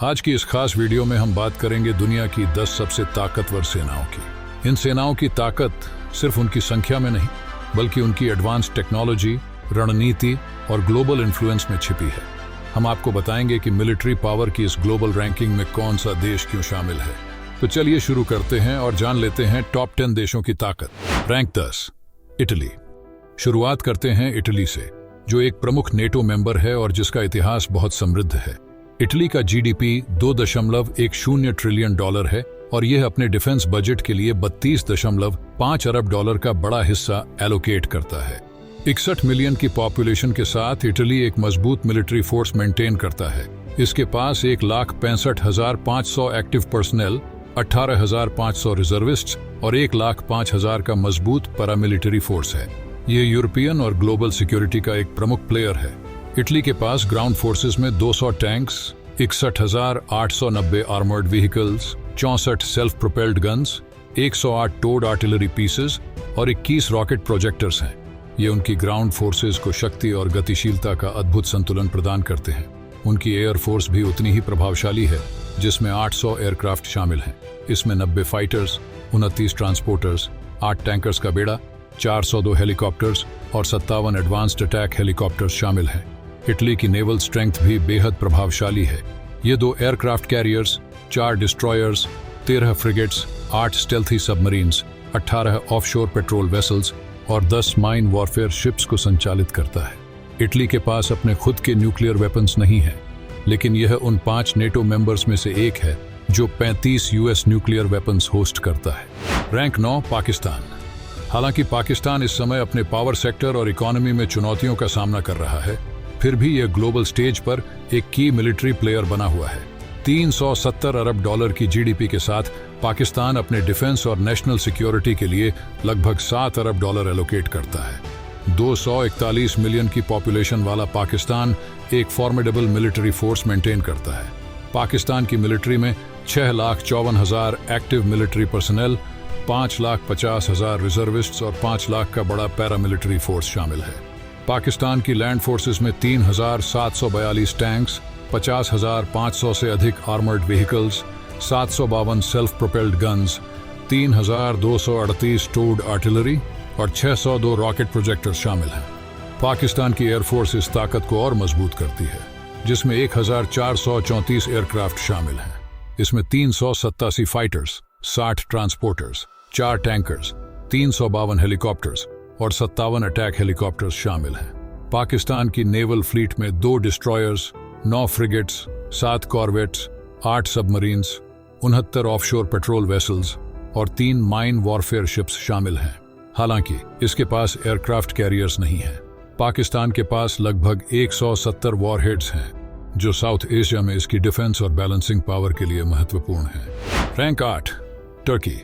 आज की इस खास वीडियो में हम बात करेंगे दुनिया की 10 सबसे ताकतवर सेनाओं की। इन सेनाओं की ताकत सिर्फ उनकी संख्या में नहीं, बल्कि उनकी एडवांस टेक्नोलॉजी, रणनीति और ग्लोबल इन्फ्लुएंस में छिपी है। हम आपको बताएंगे कि मिलिट्री पावर की इस ग्लोबल रैंकिंग में कौन सा देश क्यों शामिल है। तो चलिए शुरू करते हैं और जान लेते हैं टॉप 10 देशों की ताकत। Rank 10, Italy. शुरुआत करते हैं इटली से, जो एक प्रमुख नेटो मेंबर है और जिसका इतिहास बहुत समृद्ध है। इटली का जीडीपी 2.10 ट्रिलियन डॉलर है और यह अपने डिफेंस बजट के लिए 32.5 अरब डॉलर का बड़ा हिस्सा एलोकेट करता है। 61 मिलियन की पॉपुलेशन के साथ इटली एक मजबूत मिलिट्री फोर्स मेंटेन करता है। इसके पास 1,65,500 एक्टिव पर्सनल, 18,500 रिजर्विस्ट्स और 1,05,000 का मजबूत पैरामिलिट्री फोर्स है। ये यूरोपियन और ग्लोबल सिक्योरिटी का एक प्रमुख प्लेयर है। इटली के पास ग्राउंड फोर्सेस में 200 tanks, 61,890 armoured vehicles, 64 self propelled guns, 108 towed artillery pieces और 21 रॉकेट प्रोजेक्टर्स हैं। ये उनकी ग्राउंड फोर्सेस को शक्ति और गतिशीलता का अद्भुत संतुलन प्रदान करते हैं। उनकी एयर फोर्स भी उतनी ही प्रभावशाली है, जिसमें 800 एयरक्राफ्ट शामिल हैं। इसमें 90 फाइटर्स, 29 ट्रांसपोर्टर्स, 8 टैंकर्स का बेड़ा, 402 हेलीकॉप्टर्स और 57 एडवांस्ड अटैक हेलीकॉप्टर्स शामिल हैं। इटली की नेवल स्ट्रेंथ भी बेहद प्रभावशाली है। ये 2 aircraft carriers, 4 destroyers, 13 frigates, 8 stealthy submarines, 18 offshore patrol vessels और 10 माइन वॉरफेयर शिप्स को संचालित करता है। इटली के पास अपने खुद के न्यूक्लियर वेपन्स नहीं हैं, लेकिन यह उन 5 नेटो मेंबर्स में से एक है जो 35 यूएस न्यूक्लियर वेपन्स होस्ट करता है। रैंक 9, पाकिस्तान। हालांकि पाकिस्तान इस समय अपने पावर सेक्टर और इकोनॉमी में चुनौतियों का सामना कर रहा है, फिर भी यह ग्लोबल स्टेज पर एक की मिलिट्री प्लेयर बना हुआ है। 370 अरब डॉलर की जीडीपी के साथ पाकिस्तान अपने डिफेंस और नेशनल सिक्योरिटी के लिए लगभग 7 अरब डॉलर एलोकेट करता है। 241 मिलियन की पॉपुलेशन वाला पाकिस्तान एक फॉर्मिडेबल मिलिट्री फोर्स मेंटेन करता है। पाकिस्तान की मिलिट्री में 6,54,000 एक्टिव मिलिट्री पर्सनल, 5,50,000 रिजर्विस्ट्स और 5 लाख का बड़ा पैरामिलिट्री फोर्स शामिल है। पाकिस्तान की लैंड फोर्सेस में 3,742 टैंक्स, 50,500 से अधिक armoured vehicles, 752 self propelled guns, 3,238 towed artillery और 602 रॉकेट प्रोजेक्टर्स शामिल हैं। पाकिस्तान की एयरफोर्स इस ताकत को और मजबूत करती है, जिसमें 1,434 एयरक्राफ्ट शामिल हैं। इसमें 387 फाइटर्स, 60 ट्रांसपोर्टर्स, 4 टैंकर्स, 352 हेलीकॉप्टर्स और 57 अटैक हेलीकॉप्टर्स शामिल हैं। पाकिस्तान की नेवल फ्लीट में 2 destroyers, 9 frigates, 7 corvettes, 8 submarines, 69 offshore patrol vessels और 3 माइन वॉरफेयर शिप्स शामिल हैं। हालांकि इसके पास एयरक्राफ्ट कैरियर्स नहीं हैं। पाकिस्तान के पास लगभग 170 वॉरहेड्स हैं, जो साउथ एशिया में इसकी डिफेंस और बैलेंसिंग पावर के लिए महत्वपूर्ण हैं। Rank 8, Turkey.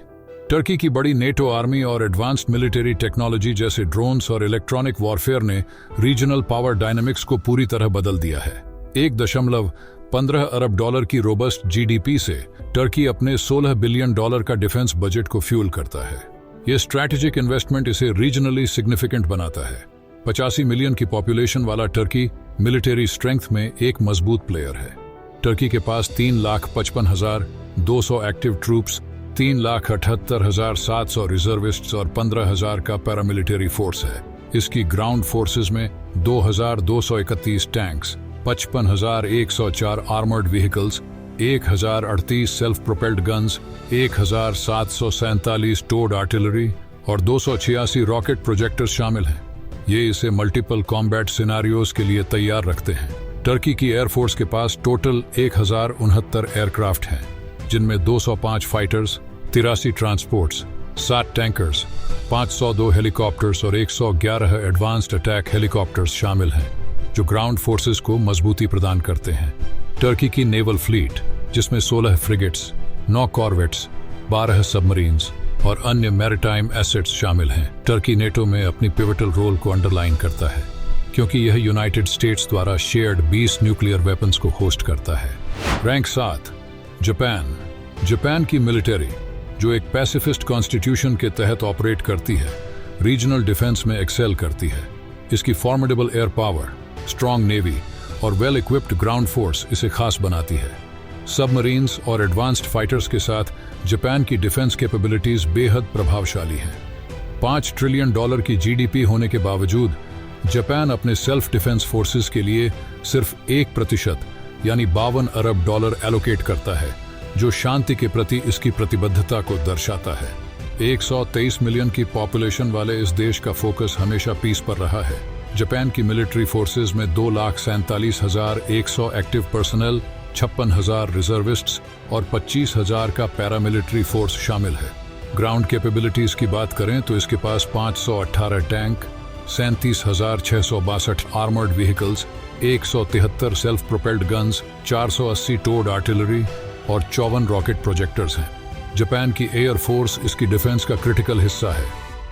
टर्की की बड़ी नेटो आर्मी और एडवांस्ड मिलिट्री टेक्नोलॉजी जैसे ड्रोन्स और इलेक्ट्रॉनिक वॉरफेयर ने रीजनल पावर डायनामिक्स को पूरी तरह बदल दिया है। 1.15 अरब डॉलर की रोबस्ट जीडीपी से टर्की अपने 16 बिलियन डॉलर का डिफेंस बजट को फ्यूल करता है। यह स्ट्रैटेजिक इन्वेस्टमेंट इसे रीजनली सिग्निफिकेंट बनाता है। 85 मिलियन की पॉपुलेशन वाला टर्की मिलिट्री स्ट्रेंथ में एक मजबूत प्लेयर है। टर्की के पास 3,55,200 एक्टिव ट्रूप्स, 3,78,700 रिजर्विस्ट्स और 15,000 का पैरामिलिट्री फोर्स है। इसकी ग्राउंड फोर्सेस में 2,231 tanks, 55,104 armoured vehicles, 1,038 self propelled guns, 1,747 towed artillery और 286 रॉकेट प्रोजेक्टर्स शामिल हैं। ये इसे मल्टीपल कॉम्बैट सिनेरियोज के लिए तैयार रखते हैं। टर्की की एयरफोर्स के पास टोटल 1,069 एयरक्राफ्ट हैं, जिनमें 205 फाइटर्स, 83 ट्रांसपोर्ट्स, 7 टैंकर्स, 502 हेलीकॉप्टर्स और 111 एडवांस्ड अटैक हेलीकॉप्टर्स शामिल हैं, जो ग्राउंड फोर्सेस को मजबूती प्रदान करते हैं। टर्की की नेवल फ्लीट, जिसमें 16 फ्रिगेट्स, 9 कॉर्वेट्स, 12 सबमरीन्स और अन्य मैरिटाइम एसेट्स शामिल हैं। टर्की नेटो में अपनी पिवटल रोल को अंडरलाइन करता है, क्योंकि यह यूनाइटेड स्टेट्स द्वारा शेयर्ड 20 न्यूक्लियर वेपन्स को होस्ट करता है। Rank 7, Japan. जापान की मिलिट्री, जो एक पैसिफिस्ट कॉन्स्टिट्यूशन के तहत ऑपरेट करती है, रीजनल डिफेंस में एक्सेल करती है। इसकी formidable air power, strong navy और वेल इक्विप्ड ग्राउंड फोर्स इसे खास बनाती है। सबमरीन्स और एडवांस्ड फाइटर्स के साथ जापान की डिफेंस कैपेबिलिटीज बेहद प्रभावशाली हैं। $5 ट्रिलियन की जीडीपी होने के बावजूद जापान अपने सेल्फ डिफेंस फोर्सेस के लिए सिर्फ 1% यानी $52 अरब एलोकेट करता है, जो शांति के प्रति इसकी प्रतिबद्धता को दर्शाता है। 123 मिलियन की पॉपुलेशन वाले इस देश का फोकस हमेशा पीस पर रहा है। जापान की मिलिट्री फोर्सेस में 2,47,100 एक्टिव पर्सनल, 56,000 रिजर्विस्ट्स और 25,000 का पैरामिलिट्री फोर्स शामिल है। ग्राउंड कैपेबिलिटीज की बात करें तो इसके पास 518 tank, 37,662 armoured vehicles, 173 self propelled guns, 480 towed artillery और 54 रॉकेट प्रोजेक्टर्स हैं। जापान की एयर फोर्स इसकी डिफेंस का क्रिटिकल हिस्सा है,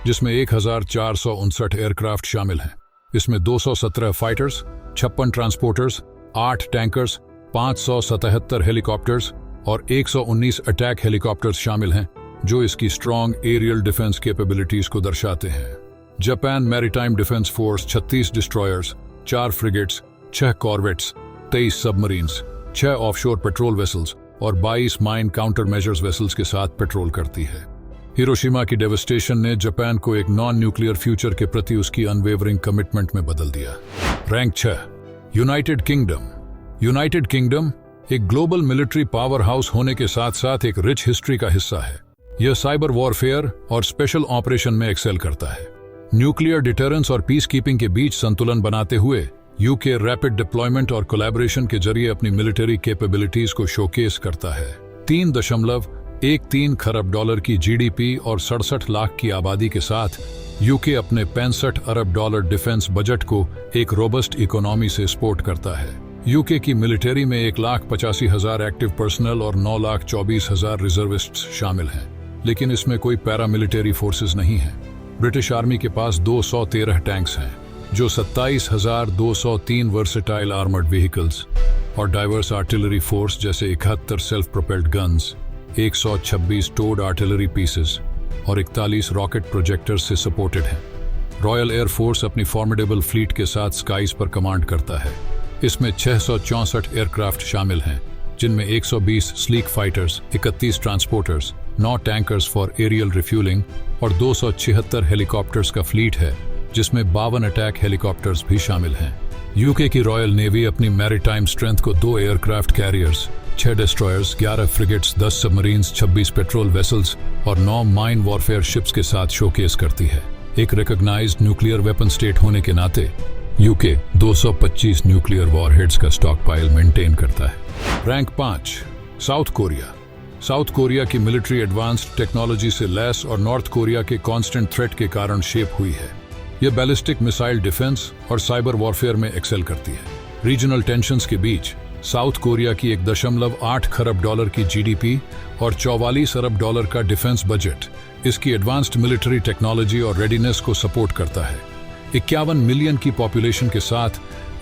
जिसमें 1,459 एयरक्राफ्ट शामिल हैं। इसमें 217 फाइटर्स, 56 ट्रांसपोर्टर्स, 8 टैंकर्स, 577 हेलीकॉप्टर्स और 119 अटैक हेलीकॉप्टर्स शामिल हैं, जो इसकी स्ट्रॉन्ग एरियल डिफेंस कैपेबिलिटीज को दर्शाते हैं। Japan maritime defence force 36 destroyers, 4 frigates, 6 corvettes, 23 submarines, 6 offshore patrol vessels और 22 माइन काउंटर मेजर्स वेसल्स के साथ पेट्रोल करती है। हिरोशिमा की डेवस्टेशन ने जापान को एक नॉन न्यूक्लियर फ्यूचर के प्रति उसकी अनवेवरिंग कमिटमेंट में बदल दिया। Rank 6, United kingdom. United kingdom एक ग्लोबल मिलिट्री पावर हाउस होने के साथ साथ एक रिच हिस्ट्री का हिस्सा है। यह साइबर वॉरफेयर और स्पेशल ऑपरेशन में एक्सेल करता है। न्यूक्लियर डिटरेंस और पीस कीपिंग के बीच संतुलन बनाते हुए यूके रैपिड डिप्लॉयमेंट और कोलैबोरेशन के जरिए अपनी मिलिट्री कैपेबिलिटीज को शोकेस करता है। $3.13 खरब की जीडीपी और 67 लाख की आबादी के साथ यूके अपने $65 अरब डिफेंस बजट को एक रोबस्ट इकोनॉमी से सपोर्ट करता है। यूके की मिलिट्री में 1,85,000 एक्टिव पर्सनल और 9,24,000 रिजर्विस्ट्स शामिल हैं, लेकिन इसमें कोई पैरामिलिट्री फोर्सेस नहीं हैं। ब्रिटिश आर्मी के पास 213 टैंक्स हैं, जो 27,203 वर्सेटाइल आर्मर्ड व्हीकल्स और डाइवर्स आर्टिलरी फोर्स जैसे 71 self propelled guns, 126 towed artillery pieces और 41 रॉकेट प्रोजेक्टर्स से सपोर्टेड हैं। रॉयल एयर फोर्स अपनी फॉर्मिडेबल फ्लीट के साथ स्काईज पर कमांड करता है। इसमें 664 एयरक्राफ्ट शामिल हैं, जिनमें 120 sleek fighters, 31 transporters, 9 tankers for aerial refuelling और 276 हेलीकॉप्टर्स का फ्लीट है, जिसमें 52 अटैक हेलीकॉप्टर्स भी शामिल हैं। यूके की रॉयल नेवी अपनी मैरीटाइम स्ट्रेंथ को 2 aircraft carriers, 6 destroyers, 11 frigates, 10 submarines, 26 patrol vessels और 9 माइन वॉरफेयर शिप्स के साथ शोकेस करती है। एक रिकॉग्नाइज्ड न्यूक्लियर वेपन स्टेट होने के नाते यूके 225 न्यूक्लियर वॉरहेड्स का स्टॉक पाइल मेंटेन करता है। Rank 5, south Korea. South Korea की मिलिट्री एडवांस्ड टेक्नोलॉजी से लैस और नॉर्थ कोरिया के कांस्टेंट थ्रेट के कारण शेप हुई है। यह बैलिस्टिक मिसाइल डिफेंस और साइबर वॉरफेयर में एक्सेल करती है। रीजनल टेंशंस के बीच साउथ कोरिया की 1.8 खरब की जीडीपी और 44 अरब का डिफेंस बजट इसकी एडवांस्ड मिलिट्री टेक्नोलॉजी और रेडीनेस को सपोर्ट करता है। 51 मिलियन की पॉपुलेशन के साथ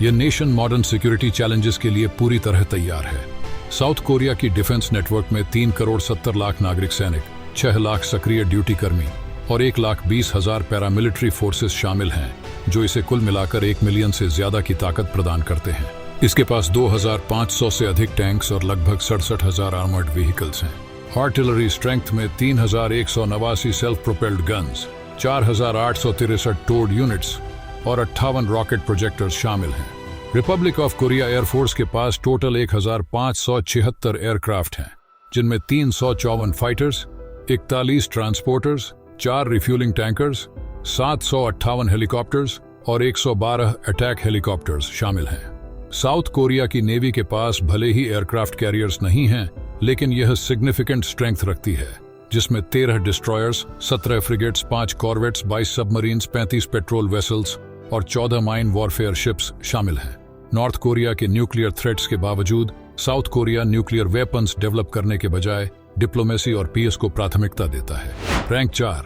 यह नेशन मॉडर्न सिक्योरिटी चैलेंजेस के लिए पूरी तरह तैयार है। साउथ कोरिया की डिफेंस नेटवर्क में 3,70,00,000 नागरिक सैनिक, 6 लाख सक्रिय ड्यूटी कर्मी और 1,20,000 पैरामिलिट्री फोर्सेस शामिल हैं, जो इसे कुल मिलाकर 1 मिलियन से ज्यादा की ताकत प्रदान करते हैं। इसके पास 2,500 से अधिक टैंक्स और लगभग 67,000 आर्मर्ड व्हीकल्स हैं। आर्टिलरी स्ट्रेंथ में 3,189 self propelled guns, 4,863 towed units और 58 रॉकेट प्रोजेक्टर्स शामिल हैं। रिपब्लिक ऑफ कोरिया एयरफोर्स के पास टोटल 1,576 एयरक्राफ्ट हैं, जिनमें 354 fighters, 41 transporters, 4 refuelling tankers, 758 helicopters और 112 अटैक हेलीकॉप्टर्स शामिल हैं। साउथ कोरिया की नेवी के पास भले ही एयरक्राफ्ट कैरियर्स नहीं हैं, लेकिन यह सिग्निफिकेंट स्ट्रेंथ रखती है, जिसमें 13 destroyers, 17 frigates, 5 corvettes, 22 submarines, 35 patrol vessels और 14 माइन वॉरफेयर शिप्स शामिल हैं। नॉर्थ कोरिया के न्यूक्लियर थ्रेट्स के बावजूद south Korea nuclear weapons develop करने के बजाय डिप्लोमेसी और पीस को प्राथमिकता देता है। Rank 4,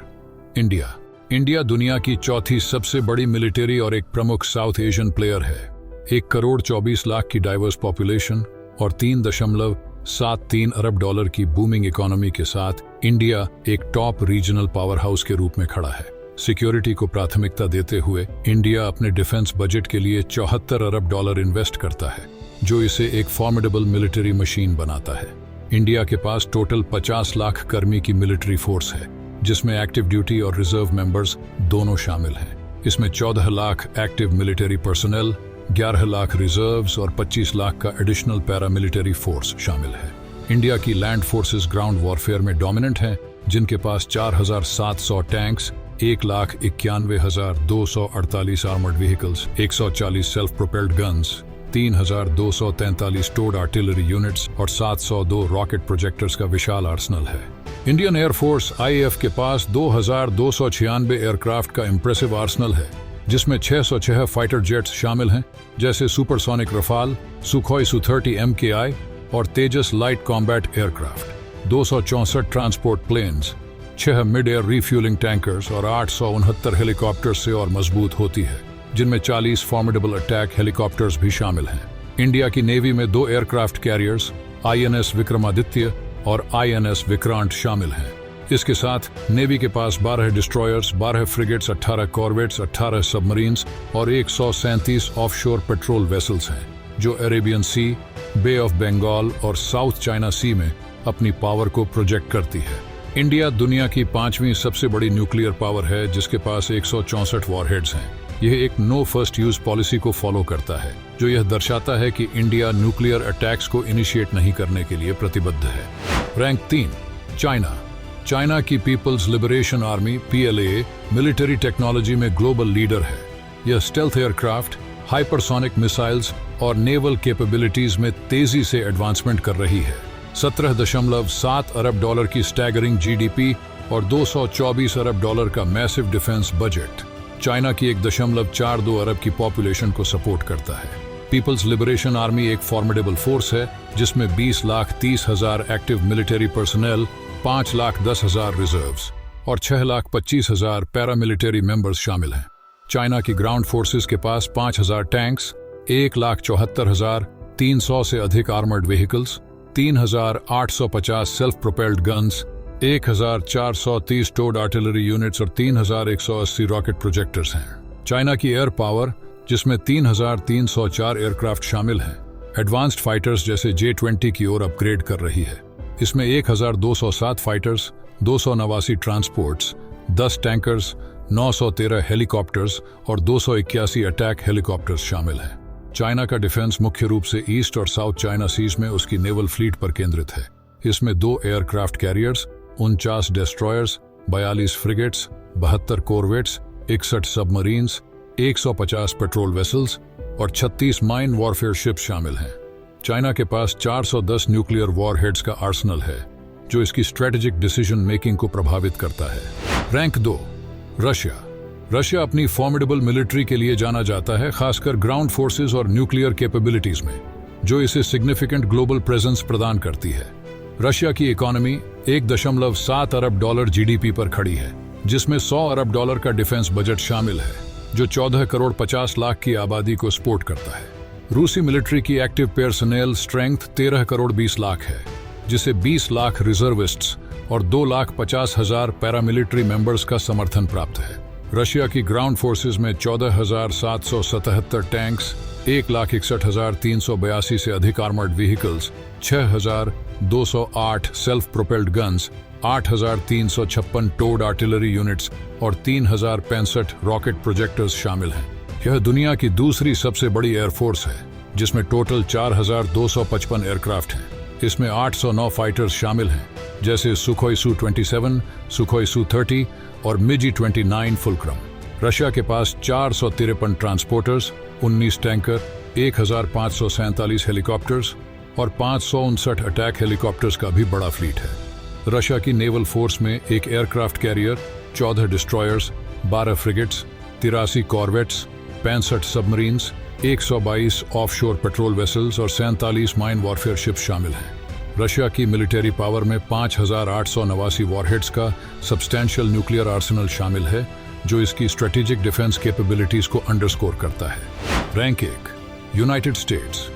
India. इंडिया दुनिया की चौथी सबसे बड़ी मिलिट्री और एक प्रमुख साउथ एशियन प्लेयर है। 1,24,00,000 की डाइवर्स पॉपुलेशन और $3.73 अरब की बूमिंग इकोनॉमी के साथ इंडिया एक टॉप रीजनल पावर हाउस के रूप में खड़ा है। सिक्योरिटी को प्राथमिकता देते हुए इंडिया अपने डिफेंस बजट के लिए $74 अरब इन्वेस्ट करता है। जो इसे एक फॉर्मिडेबल मिलिट्री मशीन बनाता है। इंडिया के पास टोटल 50 लाख कर्मी की मिलिट्री फोर्स है, जिसमें एक्टिव ड्यूटी और रिजर्व मेंबर्स दोनों शामिल हैं। इसमें 14 lakh active military personnel, 11 lakh reserves और 25 लाख का एडिशनल पैरामिलिट्री फोर्स शामिल है। इंडिया की लैंड फोर्सेस ग्राउंड वॉरफेयर में डोमिनेंट हैं, जिनके पास 4,700 tanks, 1,91,248 armoured vehicles, 140 self propelled guns, 3,243 towed artillery units और 702 रॉकेट प्रोजेक्टर्स का विशाल आर्सनल है। इंडियन एयरफोर्स IAF के पास 2,296 एयरक्राफ्ट का इंप्रेसिव आर्सनल है, जिसमें 606 फाइटर जेट्स शामिल हैं, जैसे supersonic Rafale, Sukhoi Su-30 MKI और Tejas light combat aircraft, 264 transport planes, 6 mid air refuelling tankers और 869 हेलीकॉप्टर से और मजबूत होती है, जिनमें 40 फॉर्मिडेबल अटैक हेलीकॉप्टर्स भी शामिल हैं। इंडिया की नेवी में 2 एयरक्राफ्ट कैरियर्स INS विक्रमादित्य और INS विक्रांत शामिल हैं। इसके साथ नेवी के पास 12 डिस्ट्रॉयर्स, 12 फ्रिगेट्स, 18 कॉर्वेट्स, 18 सबमरीन्स और 137 ऑफशोर पेट्रोल वेसल्स हैं, जो Arabian Sea, Bay of Bengal और साउथ चाइना सी में अपनी पावर को प्रोजेक्ट करती है। इंडिया दुनिया की 5वीं सबसे बड़ी न्यूक्लियर पावर है, जिसके पास 164 वॉरहेड्स हैं। यह एक नो फर्स्ट यूज पॉलिसी को फॉलो करता है, जो यह दर्शाता है कि इंडिया न्यूक्लियर अटैक्स को इनिशिएट नहीं करने के लिए प्रतिबद्ध है। Rank 3, China. चाइना की People's Liberation Army PLA military technology में ग्लोबल लीडर है। यह स्टेल्थ एयरक्राफ्ट, हाइपरसोनिक मिसाइल्स और नेवल कैपेबिलिटीज में तेजी से एडवांसमेंट कर रही है। 17.7 अरब डॉलर की स्टैगरिंग GDP और 224 अरब डॉलर का मैसिव डिफेंस बजट चाइना की 1.42 अरब की पॉपुलेशन को सपोर्ट करता है। पीपल्स लिबरेशन आर्मी एक फॉर्मिडेबल फोर्स है, जिसमें 20,30,000 एक्टिव मिलिट्री पर्सनल, 5,10,000 रिजर्व्स और 6,25,000 पैरामिलिट्री मेंबर्स शामिल हैं। चाइना की ग्राउंड फोर्सेस के पास 5,000 टैंक्स, 1,74,300 से अधिक armoured vehicles, 3,850 self propelled guns, 1,430 towed artillery units और 3,180 रॉकेट प्रोजेक्टर्स हैं। चाइना की एयर पावर, जिसमें 3,304 एयरक्राफ्ट शामिल हैं, एडवांस्ड फाइटर्स जैसे J-20 की ओर अपग्रेड कर रही है। इसमें 1,207 फाइटर्स, 289 ट्रांसपोर्ट्स, 10 टैंकर्स, 913 हेलीकॉप्टर्स और 281 अटैक हेलीकॉप्टर्स शामिल हैं। चाइना का डिफेंस मुख्य रूप से ईस्ट और साउथ चाइना सीज में उसकी नेवल फ्लीट पर केंद्रित है। इसमें 2 aircraft carriers, 49 destroyers, 42 frigates, 72 कोरवेट्स, 61 submarines, 150 patrol vessels और 36 माइन वॉरफेयर शिप्स शामिल हैं। चाइना के पास 410 न्यूक्लियर वॉरहेड्स का आर्सनल है, जो इसकी स्ट्रेटेजिक डिसीजन मेकिंग को प्रभावित करता है। Rank 2, Russia. रशिया अपनी फॉर्मिडेबल मिलिट्री के लिए जाना जाता है, खासकर ग्राउंड फोर्सेस और न्यूक्लियर कैपेबिलिटीज में, जो इसे सिग्निफिकेंट ग्लोबल प्रेजेंस प्रदान करती है। रशिया की इकोनॉमी 1.7 अरब डॉलर GDP पर खड़ी है, जिसमें 100 अरब डॉलर का डिफेंस बजट शामिल है, जो 14 करोड़ 50 लाख की आबादी को सपोर्ट करता है। रूसी मिलिट्री की active personnel strength 13 crore 20 lakh है, जिसे 20 लाख रिजर्विस्ट्स और 2,50,000 पैरामिलिट्री मेंबर्स का समर्थन प्राप्त है। रशिया की ग्राउंड फोर्सेस में 14,777 टैंक्स, 1,61,382 से अधिक armoured vehicles, 6,208 self propelled guns, 8,356 towed artillery units और 3,065 रॉकेट प्रोजेक्टर्स शामिल हैं। यह दुनिया की दूसरी सबसे बड़ी एयरफोर्स है, जिसमें टोटल 4,255 एयरक्राफ्ट हैं। इसमें 809 फाइटर्स शामिल हैं, जैसे सुखोई Su-27, सुखोई Su-30 और MiG-29 फुलक्रम। रशिया के पास 453 ट्रांसपोर्टर्स, 19 टैंकर, 1,547 हेलीकॉप्टर्स और 559 अटैक हेलीकॉप्टर्स का भी बड़ा फ्लीट है। रशिया की नेवल फोर्स में एक aircraft carrier, 14 destroyers, 12 frigates, 83 corvettes, 65 submarines, 122 offshore patrol vessels और 47 माइन वॉरफेयर शिप्स शामिल हैं। रशिया की मिलिट्री पावर में 5,889 वॉरहेड्स का सब्सटैंशियल न्यूक्लियर आर्सेनल शामिल है, जो इसकी स्ट्रेटेजिक डिफेंस कैपेबिलिटीज को अंडरस्कोर करता है। Rank 1, United states.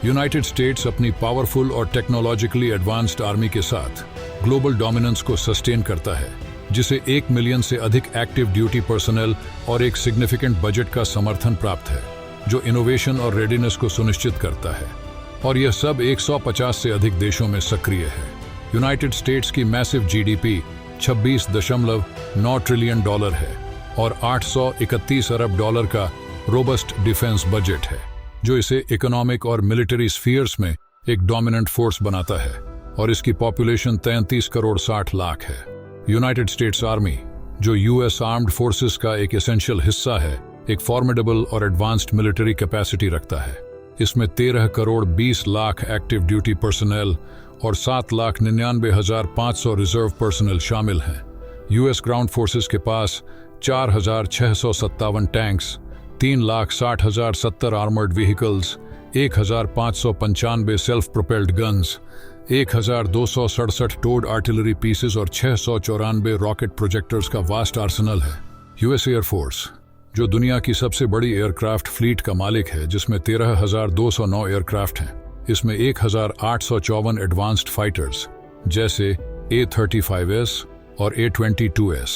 United states अपनी पावरफुल और टेक्नोलॉजिकली एडवांस्ड आर्मी के साथ ग्लोबल डोमिनेंस को सस्टेन करता है, जिसे 1 मिलियन से अधिक एक्टिव ड्यूटी पर्सनल और एक सिग्निफिकेंट बजट का समर्थन प्राप्त है, जो इनोवेशन और रेडीनेस को सुनिश्चित करता है। और यह सब 150 से अधिक देशों में सक्रिय है। यूनाइटेड स्टेट्स की मैसिव जीडीपी 26.9 ट्रिलियन डॉलर है और 831 अरब डॉलर का रोबस्ट डिफेंस बजट है, जो इसे इकोनॉमिक और मिलिट्री स्फीयर्स में एक डोमिनेंट फोर्स बनाता है। और इसकी पॉपुलेशन 33 करोड़ 60 लाख है। यूनाइटेड स्टेट्स आर्मी, जो यूएस आर्म्ड फोर्सेस का एक एसेंशियल हिस्सा है, एक फॉर्मिडेबल और एडवांस्ड मिलिट्री कैपेसिटी रखता है। इसमें 13 crore 20 lakh active duty personal और 7,99,500 रिजर्व पर्सनल शामिल हैं। यूएस ग्राउंड फोर्सेस के पास 4,657 tanks, 3,60,070 armoured vehicles, 1,595 self propelled guns, 1,267 towed artillery pieces और 694 रॉकेट प्रोजेक्टर्स का वास्ट आर्सेनल है। यूएस एयरफोर्स, जो दुनिया की सबसे बड़ी एयरक्राफ्ट फ्लीट का मालिक है, जिसमें 13,209 एयरक्राफ्ट हैं। इसमें 1,854 एडवांस्ड फाइटर्स जैसे A-35S और A-22S,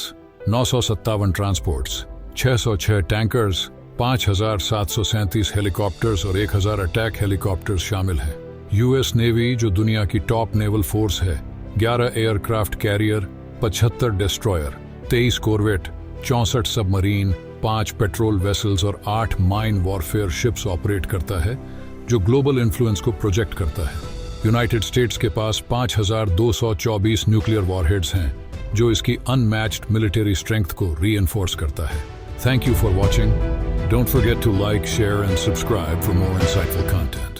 957 ट्रांसपोर्ट्स, 606 टैंकर्स, 5,737 हेलीकॉप्टर्स और 1,000 अटैक हेलीकॉप्टर्स शामिल हैं। यूएस नेवी, जो दुनिया की टॉप नेवल फोर्स है, 11 aircraft carrier, 75 destroyer, 23 corvette, 64 submarine, 5 patrol vessels और 8 माइन वॉरफेयर शिप्स ऑपरेट करता है, जो ग्लोबल इन्फ्लुएंस को प्रोजेक्ट करता है। यूनाइटेड स्टेट्स के पास 5,224 न्यूक्लियर वॉरहेड्स हैं, जो इसकी अनमैच्ड मिलिट्री स्ट्रेंथ को रीइंफोर्स करता है। Thank you for watching. Don't forget to like, share and subscribe for more insightful content.